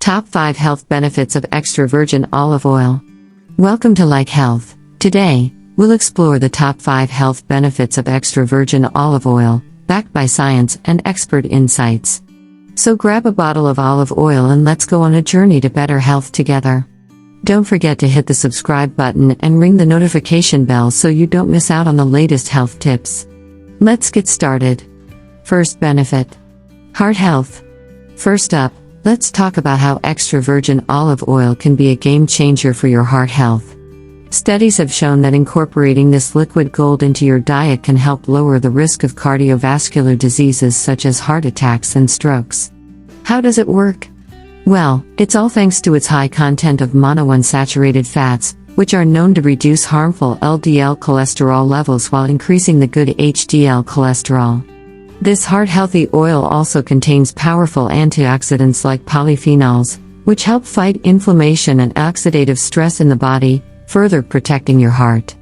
Top 5 Health Benefits of Extra Virgin Olive Oil. Welcome to Like Health. Today, we'll explore the top 5 health benefits of extra virgin olive oil, backed by science and expert insights. So grab a bottle of olive oil and let's go on a journey to better health together. Don't forget to hit the subscribe button and ring the notification bell so you don't miss out on the latest health tips. Let's get started. First benefit: heart health. First up, let's talk about how extra virgin olive oil can be a game changer for your heart health. Studies have shown that incorporating this liquid gold into your diet can help lower the risk of cardiovascular diseases such as heart attacks and strokes. How does it work? Well, it's all thanks to its high content of monounsaturated fats, which are known to reduce harmful LDL cholesterol levels while increasing the good HDL cholesterol. This heart-healthy oil also contains powerful antioxidants like polyphenols, which help fight inflammation and oxidative stress in the body, further protecting your heart.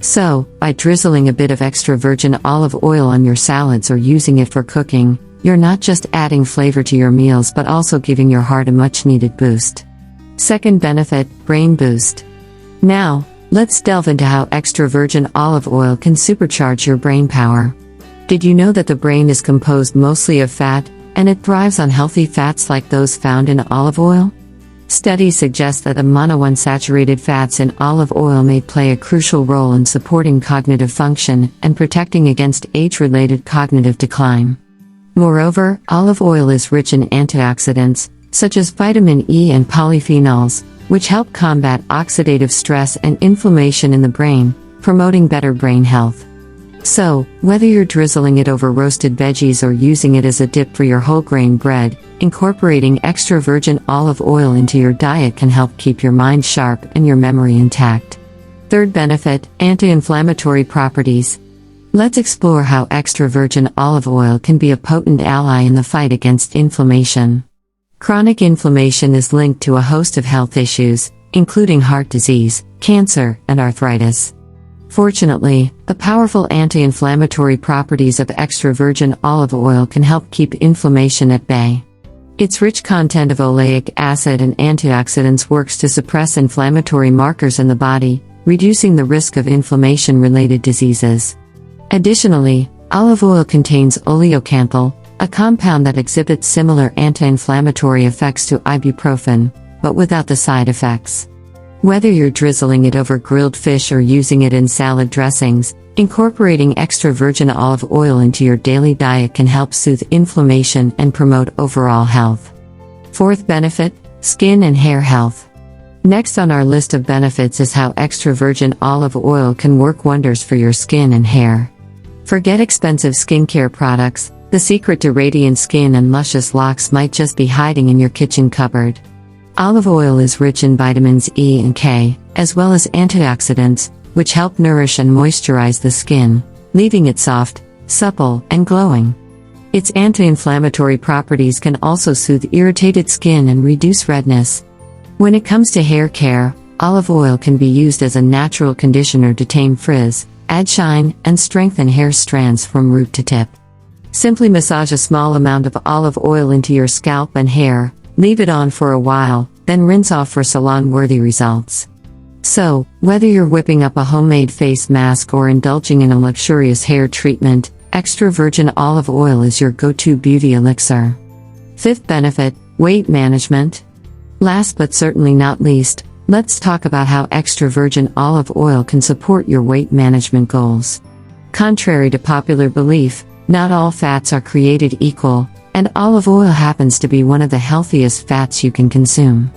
So, by drizzling a bit of extra virgin olive oil on your salads or using it for cooking, you're not just adding flavor to your meals but also giving your heart a much-needed boost. Second benefit: brain boost. Now, let's delve into how extra virgin olive oil can supercharge your brain power. Did you know that the brain is composed mostly of fat, and it thrives on healthy fats like those found in olive oil? Studies suggest that the monounsaturated fats in olive oil may play a crucial role in supporting cognitive function and protecting against age-related cognitive decline. Moreover, olive oil is rich in antioxidants, such as vitamin E and polyphenols, which help combat oxidative stress and inflammation in the brain, promoting better brain health. So, whether you're drizzling it over roasted veggies or using it as a dip for your whole grain bread, incorporating extra virgin olive oil into your diet can help keep your mind sharp and your memory intact. Third benefit: anti-inflammatory properties. Let's explore how extra virgin olive oil can be a potent ally in the fight against inflammation. Chronic inflammation is linked to a host of health issues, including heart disease, cancer, and arthritis. Fortunately, the powerful anti-inflammatory properties of extra virgin olive oil can help keep inflammation at bay. Its rich content of oleic acid and antioxidants works to suppress inflammatory markers in the body, reducing the risk of inflammation-related diseases. Additionally, olive oil contains oleocanthal, a compound that exhibits similar anti-inflammatory effects to ibuprofen, but without the side effects. Whether you're drizzling it over grilled fish or using it in salad dressings, incorporating extra virgin olive oil into your daily diet can help soothe inflammation and promote overall health. Fourth benefit: skin and hair health. Next on our list of benefits is how extra virgin olive oil can work wonders for your skin and hair. Forget expensive skincare products. The secret to radiant skin and luscious locks might just be hiding in your kitchen cupboard. Olive oil is rich in vitamins E and K, as well as antioxidants, which help nourish and moisturize the skin, leaving it soft, supple, and glowing. Its anti-inflammatory properties can also soothe irritated skin and reduce redness. When it comes to hair care, olive oil can be used as a natural conditioner to tame frizz, add shine, and strengthen hair strands from root to tip. Simply massage a small amount of olive oil into your scalp and hair, leave it on for a while, then rinse off for salon-worthy results. So, whether you're whipping up a homemade face mask or indulging in a luxurious hair treatment, extra virgin olive oil is your go-to beauty elixir. Fifth benefit: weight management. Last but certainly not least, let's talk about how extra virgin olive oil can support your weight management goals. Contrary to popular belief, not all fats are created equal, and olive oil happens to be one of the healthiest fats you can consume.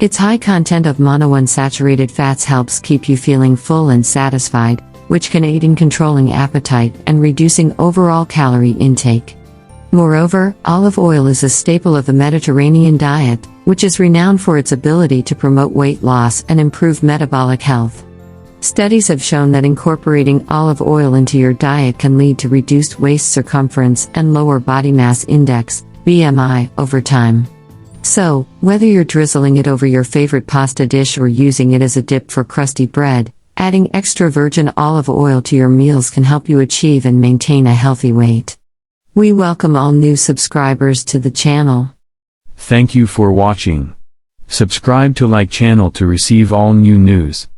Its high content of monounsaturated fats helps keep you feeling full and satisfied, which can aid in controlling appetite and reducing overall calorie intake. Moreover, olive oil is a staple of the Mediterranean diet, which is renowned for its ability to promote weight loss and improve metabolic health. Studies have shown that incorporating olive oil into your diet can lead to reduced waist circumference and lower body mass index, BMI, over time. So, whether you're drizzling it over your favorite pasta dish or using it as a dip for crusty bread, adding extra virgin olive oil to your meals can help you achieve and maintain a healthy weight. We welcome all new subscribers to the channel. Thank you for watching. Subscribe to Like channel to receive all new news.